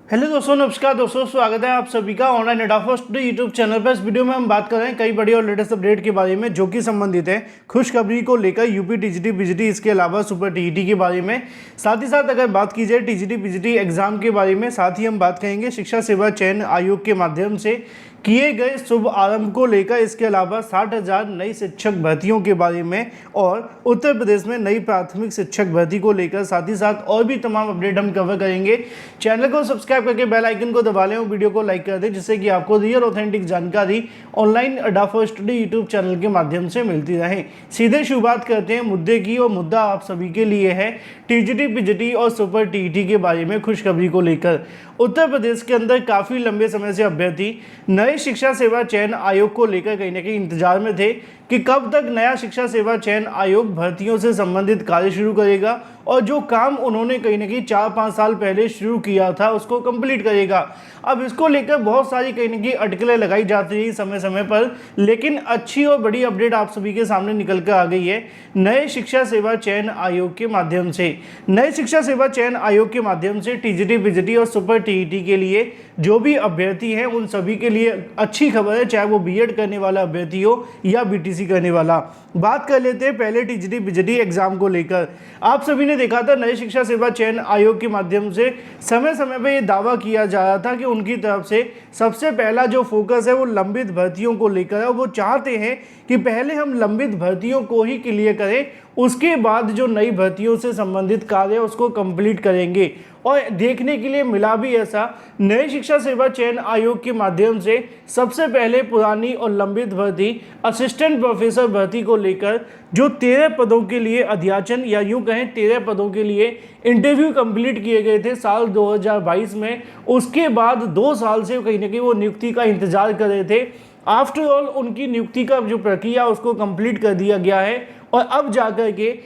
Hello दोस्तों, नमस्कार दोस्तों, स्वागत है आप सभी का ऑनलाइन एडा फर्स्ट यूट्यूब चैनल पर। इस वीडियो में हम बात कर रहे हैं कई बड़ी और लेटेस्ट अपडेट के बारे में जो कि संबंधित है खुशखबरी को लेकर यूपी टीजीटी पीजीटी, इसके अलावा सुपर टीईटी के बारे में। साथ ही साथ अगर बात की जाए टीजीटी पीजीटी एग्जाम के बारे में, साथ ही हम बात करेंगे शिक्षा सेवा चयन आयोग के माध्यम से किए गए शुभ आरंभ को लेकर, इसके अलावा 60,000 नई शिक्षक भर्तियों के बारे में और उत्तर प्रदेश में नई प्राथमिक शिक्षक भर्ती को लेकर, साथ ही साथ और भी तमाम अपडेट हम कवर करेंगे। चैनल को सब्सक्राइब करके बेल आइकन को दबा लें और वीडियो को लाइक कर दें, जिससे कि आपको रियल ऑथेंटिक जानकारी ऑनलाइन अड्डा फॉर स्टडी यूट्यूब चैनल के माध्यम से मिलती रहे। सीधे शुरुआत करते हैं मुद्दे की, और मुद्दा आप सभी के लिए है टीजीटी पीजीटी और सुपर टीईटी के बारे में खुशखबरी को लेकर। उत्तर प्रदेश के अंदर काफ़ी लंबे समय से अभ्यर्थी नए शिक्षा सेवा चयन आयोग को लेकर कहीं ना कहीं इंतजार में थे कि कब तक नया शिक्षा सेवा चयन आयोग भर्तियों से संबंधित कार्य शुरू करेगा और जो काम उन्होंने कहीं ना कहीं 4-5 साल पहले शुरू किया था उसको कंप्लीट करेगा। अब इसको लेकर बहुत सारी कहीं ना कहीं अटकलें लगाई जाती रही समय समय पर, लेकिन अच्छी और बड़ी अपडेट आप सभी के सामने निकल कर आ गई है नए शिक्षा सेवा चयन आयोग के माध्यम से। नए शिक्षा सेवा चयन आयोग के माध्यम से टीजीटी पीजीटी और सुपर टीईटी के लिए जो भी अभ्यर्थी हैं उन सभी के लिए अच्छी खबर है, चाहे वो बीएड करने वाला अभ्यर्थी हो या बीटीसी करने वाला। बात कर लेते हैं पहले टीजीटी पीजीटी एग्जाम को लेकर। आप सभी ने देखा था नई शिक्षा सेवा चयन आयोग के माध्यम से समय समय पर यह दावा किया जा रहा था कि उनकी तरफ से सबसे पहला जो फोकस है वो लंबित भर्तियों को लेकर है। वो चाहते हैं कि पहले हम लंबित भर्तियों को ही क्लियर करें, उसके बाद जो नई भर्तियों से संबंधित कार्य है उसको कंप्लीट करेंगे। और देखने के लिए मिला भी ऐसा, नई शिक्षा सेवा चयन आयोग के माध्यम से सबसे पहले पुरानी और लंबित भर्ती असिस्टेंट प्रोफेसर भर्ती को लेकर जो 13 पदों के लिए अध्याचन या यूं कहें 13 पदों के लिए इंटरव्यू कंप्लीट किए गए थे साल 2022 में। उसके बाद 2 साल से कहीं ना कहीं वो नियुक्ति का इंतजार कर रहे थे। आफ्टर ऑल उनकी नियुक्ति का जो प्रक्रिया उसको कंप्लीट कर दिया गया है और अब जाकर के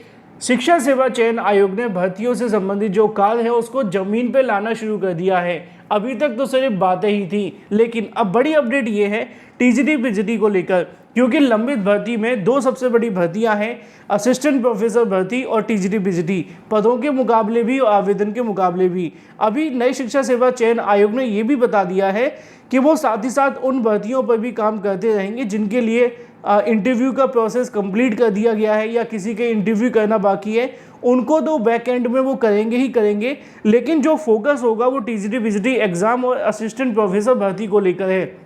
शिक्षा सेवा चयन आयोग ने भर्तियों से संबंधित जो कार्य है उसको जमीन पे लाना शुरू कर दिया है। अभी तक तो सिर्फ बातें ही थी, लेकिन अब बड़ी अपडेट ये है टीजीटी पीजीटी को लेकर, क्योंकि लंबित भर्ती में 2 सबसे बड़ी भर्तियां हैं, असिस्टेंट प्रोफेसर भर्ती और टीजीटी पीजीटी। पदों के मुकाबले भी और आवेदन के मुकाबले भी अभी नई शिक्षा सेवा चयन आयोग ने ये भी बता दिया है कि वो साथ ही साथ उन भर्तियों पर भी काम करते रहेंगे जिनके लिए इंटरव्यू का प्रोसेस कंप्लीट कर दिया गया है या किसी के इंटरव्यू करना बाकी है, उनको तो बैक एंड में वो करेंगे ही करेंगे, लेकिन जो फोकस होगा वो टीजीटी पीजीटी एग्जाम और असिस्टेंट प्रोफेसर भर्ती को लेकर है।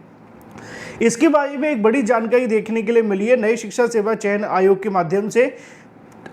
इसके बारे में एक बड़ी जानकारी देखने के लिए मिली है नई शिक्षा सेवा चयन आयोग के माध्यम से।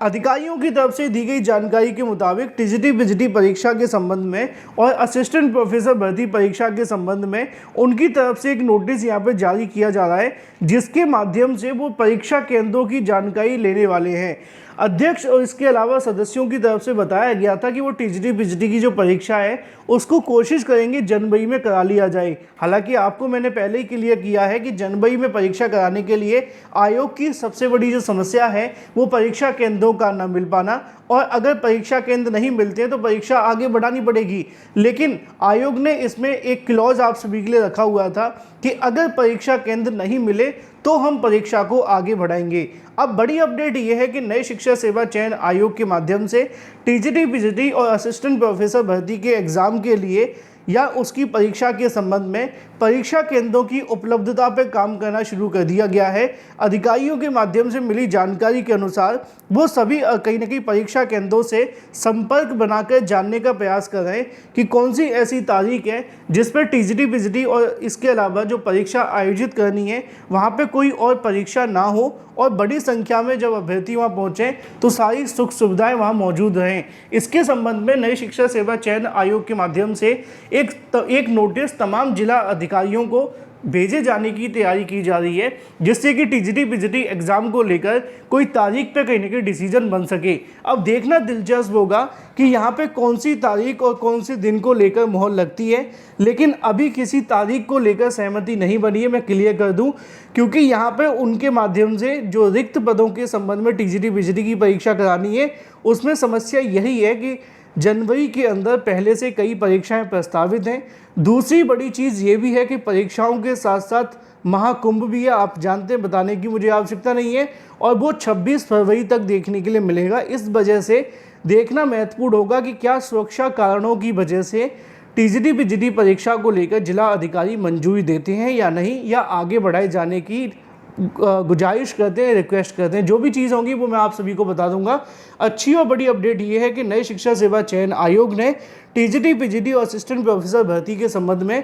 अधिकारियों की तरफ से दी गई जानकारी के मुताबिक टीजीटी पीजीटी परीक्षा के संबंध में और असिस्टेंट प्रोफेसर भर्ती परीक्षा के संबंध में उनकी तरफ से एक नोटिस यहाँ पर जारी किया जा रहा है, जिसके माध्यम से वो परीक्षा केंद्रों की जानकारी लेने वाले हैं। अध्यक्ष और इसके अलावा सदस्यों की तरफ से बताया गया था कि वो टीजीटी पीजीटी की जो परीक्षा है उसको कोशिश करेंगे जनवरी में करा लिया जाए। हालांकि आपको मैंने पहले ही क्लियर किया है कि जनवरी में परीक्षा कराने के लिए आयोग की सबसे बड़ी जो समस्या है वो परीक्षा केंद्रों का न मिल पाना, और अगर परीक्षा केंद्र नहीं मिलते हैं तो परीक्षा आगे बढ़ानी पड़ेगी। लेकिन आयोग ने इसमें एक क्लॉज आप सभी के लिए रखा हुआ था कि अगर परीक्षा केंद्र नहीं मिले तो हम परीक्षा को आगे बढ़ाएंगे। अब बड़ी अपडेट यह है कि नई शिक्षा सेवा चयन आयोग के माध्यम से टीजीटी पीजीटी और असिस्टेंट प्रोफेसर भर्ती के एग्जाम के लिए या उसकी परीक्षा के संबंध में परीक्षा केंद्रों की उपलब्धता पर काम करना शुरू कर दिया गया है। अधिकारियों के माध्यम से मिली जानकारी के अनुसार वो सभी कहीं ना कहीं परीक्षा केंद्रों से संपर्क बनाकर जानने का प्रयास कर रहे हैं कि कौन सी ऐसी तारीख है जिस पर टीजीटी पीजीटी और इसके अलावा जो परीक्षा आयोजित करनी है वहाँ पर कोई और परीक्षा ना हो और बड़ी संख्या में जब अभ्यर्थी वहाँ पहुँचें तो सारी सुख सुविधाएं वहाँ मौजूद रहें। इसके संबंध में नई शिक्षा सेवा चयन आयोग के माध्यम से एक नोटिस तमाम जिला अधिकारियों को भेजे जाने की तैयारी की जा रही है, जिससे कि टीजीटी पीजीटी एग्जाम को लेकर कोई तारीख पे कहीं ना कहीं डिसीजन बन सके। अब देखना दिलचस्प होगा कि यहाँ पे कौन सी तारीख और कौन से दिन को लेकर मोहर लगती है, लेकिन अभी किसी तारीख को लेकर सहमति नहीं बनी है, मैं क्लियर कर दूं, क्योंकि यहाँ पे उनके माध्यम से जो रिक्त पदों के संबंध में टीजीटी पीजीटी की परीक्षा करानी है उसमें समस्या यही है कि जनवरी के अंदर पहले से कई परीक्षाएं प्रस्तावित हैं। दूसरी बड़ी चीज़ ये भी है कि परीक्षाओं के साथ साथ महाकुंभ भी है, आप जानते हैं, बताने की मुझे आवश्यकता नहीं है, और वो 26 फरवरी तक देखने के लिए मिलेगा। इस वजह से देखना महत्वपूर्ण होगा कि क्या सुरक्षा कारणों की वजह से टीजीटी पीजीटी परीक्षा को लेकर जिला अधिकारी मंजूरी देते हैं या नहीं, या आगे बढ़ाए जाने की गुजारिश करते हैं, रिक्वेस्ट करते हैं। जो भी चीज़ होगी वो मैं आप सभी को बता दूंगा। अच्छी और बड़ी अपडेट ये है कि नए शिक्षा सेवा चयन आयोग ने टीजीटी पीजीटी और असिस्टेंट प्रोफेसर भर्ती के संबंध में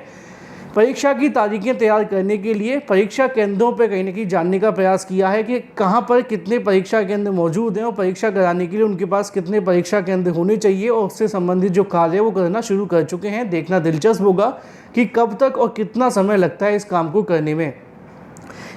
परीक्षा की तारीखें तैयार करने के लिए परीक्षा केंद्रों पर कहीं ना कहीं जानने का प्रयास किया है कि कहां पर कितने परीक्षा केंद्र मौजूद हैं और परीक्षा कराने के लिए उनके पास कितने परीक्षा केंद्र होने चाहिए, और उससे संबंधित जो कार्य है वो करना शुरू कर चुके हैं। देखना दिलचस्प होगा कि कब तक और कितना समय लगता है इस काम को करने में।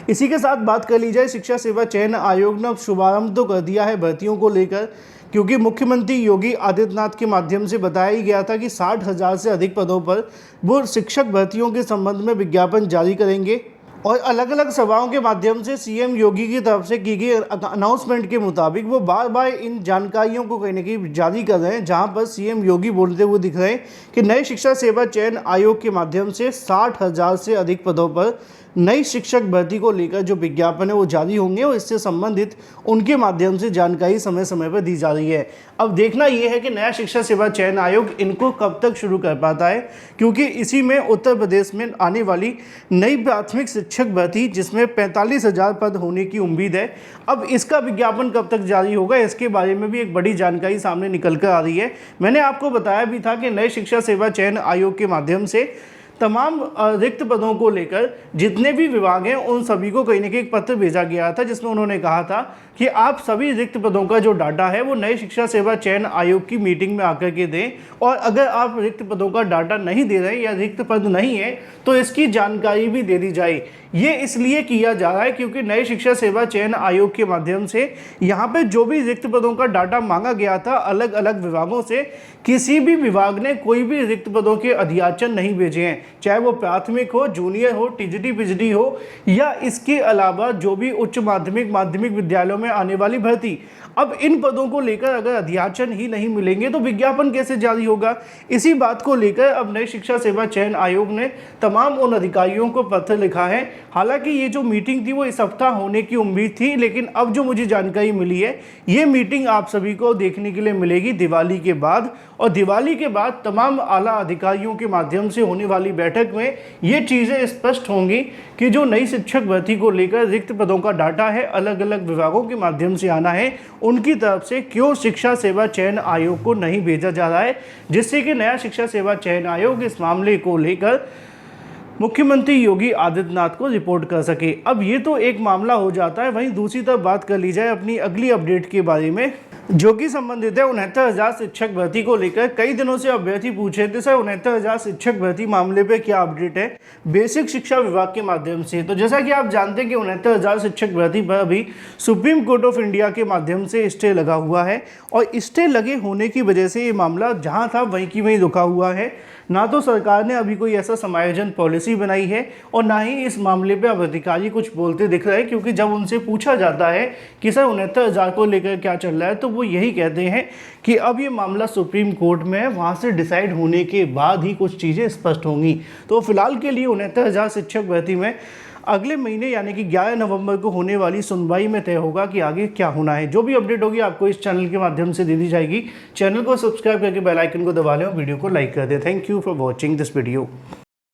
इसी के साथ बात कर ली जाए, शिक्षा सेवा चयन आयोग ने अब शुभारंभ तो कर दिया है भर्तियों को लेकर, क्योंकि मुख्यमंत्री योगी आदित्यनाथ के माध्यम से बताया ही गया था कि 60,000 से अधिक पदों पर वो शिक्षक भर्तियों के संबंध में विज्ञापन जारी करेंगे। और अलग अलग सभाओं के माध्यम से सीएम योगी की तरफ से की गई अनाउंसमेंट के मुताबिक वो बार बार इन जानकारियों को कहीं ना कहीं जारी कर रहे हैं, जहां पर सीएम योगी बोलते हुए दिख रहे हैं कि नए शिक्षा सेवा चयन आयोग के माध्यम से 60,000 से अधिक पदों पर नई शिक्षक भर्ती को लेकर जो विज्ञापन है वो जारी होंगे, और इससे संबंधित उनके माध्यम से जानकारी समय समय पर दी जा रही है। अब देखना यह है कि नया शिक्षा सेवा चयन आयोग इनको कब तक शुरू कर पाता है, क्योंकि इसी में उत्तर प्रदेश में आने वाली नई प्राथमिक शिक्षक भर्ती जिसमें 45,000 पद होने की उम्मीद है, अब इसका विज्ञापन कब तक जारी होगा, इसके बारे में भी एक बड़ी जानकारी सामने निकल कर आ रही है। मैंने आपको बताया भी था कि नए शिक्षा सेवा चयन आयोग के माध्यम से तमाम रिक्त पदों को लेकर जितने भी विभाग हैं उन सभी को कहीं ना कहीं एक पत्र भेजा गया था, जिसमें उन्होंने कहा था कि आप सभी रिक्त पदों का जो डाटा है वो नए शिक्षा सेवा चयन आयोग की मीटिंग में आकर के दें, और अगर आप रिक्त पदों का डाटा नहीं दे रहे या रिक्त पद नहीं है तो इसकी जानकारी भी दे दी जाए। ये इसलिए किया जा रहा है क्योंकि नए शिक्षा सेवा चयन आयोग के माध्यम से यहाँ पे जो भी रिक्त पदों का डाटा मांगा गया था अलग अलग विभागों से, किसी भी विभाग ने कोई भी रिक्त पदों के अध्याचन नहीं भेजे हैं, चाहे वो प्राथमिक हो, जूनियर हो, टीजीटी पीजीटी हो, या इसके अलावा जो भी उच्च माध्यमिक विद्यालयों में आने वाली भर्ती। अब इन पदों को लेकर अगर अध्याचन ही नहीं मिलेंगे तो विज्ञापन कैसे जारी होगा। इसी बात को लेकर अब नई शिक्षा सेवा चयन आयोग ने तमाम उन अधिकारियों को पत्र लिखा है। हालांकि ये जो मीटिंग थी वो इस हफ्ता होने की उम्मीद थी, लेकिन अब जो मुझे जानकारी मिली है ये मीटिंग आप सभी को देखने के लिए मिलेगी दिवाली के बाद, और दिवाली के बाद तमाम आला अधिकारियों के माध्यम से होने वाली बैठक में ये चीज़ें स्पष्ट होंगी कि जो नई शिक्षक भर्ती को लेकर रिक्त पदों का डाटा है अलग अलग विभागों के माध्यम से आना है, उनकी तरफ से क्यों शिक्षा सेवा चयन आयोग को नहीं भेजा जा रहा है, जिससे कि नया शिक्षा सेवा चयन आयोग इस मामले को लेकर मुख्यमंत्री योगी आदित्यनाथ को रिपोर्ट कर सके। अब ये तो एक मामला हो जाता है। वहीं दूसरी तरफ बात कर ली जाए अपनी अगली अपडेट के बारे में, जो कि संबंधित है 69,000 शिक्षक भर्ती को लेकर। कई दिनों से अभ्यर्थी पूछे थे सर 69,000 शिक्षक भर्ती मामले पे क्या अपडेट है बेसिक शिक्षा विभाग के माध्यम से। तो जैसा कि आप जानते हैं कि 69,000 शिक्षक भर्ती पर अभी सुप्रीम कोर्ट ऑफ इंडिया के माध्यम से स्टे लगा हुआ है, और स्टे लगे होने की वजह से ये मामला जहाँ था वहीं की वहीं रुका हुआ है। ना तो सरकार ने अभी कोई ऐसा समायोजन पॉलिसी बनाई है और ना ही इस मामले पे अब अधिकारी कुछ बोलते दिख रहे हैं, क्योंकि जब उनसे पूछा जाता है कि सर 69,000 को लेकर क्या चल रहा है तो वो यही कहते हैं कि अब ये मामला सुप्रीम कोर्ट में है, वहाँ से डिसाइड होने के बाद ही कुछ चीज़ें स्पष्ट होंगी। तो फिलहाल के लिए 69,000 शिक्षक भर्ती में अगले महीने यानी कि 11 नवंबर को होने वाली सुनवाई में तय होगा कि आगे क्या होना है। जो भी अपडेट होगी आपको इस चैनल के माध्यम से दे दी जाएगी। चैनल को सब्सक्राइब करके बेल आइकन को दबा लें और वीडियो को लाइक कर दें। Thank you for watching this video.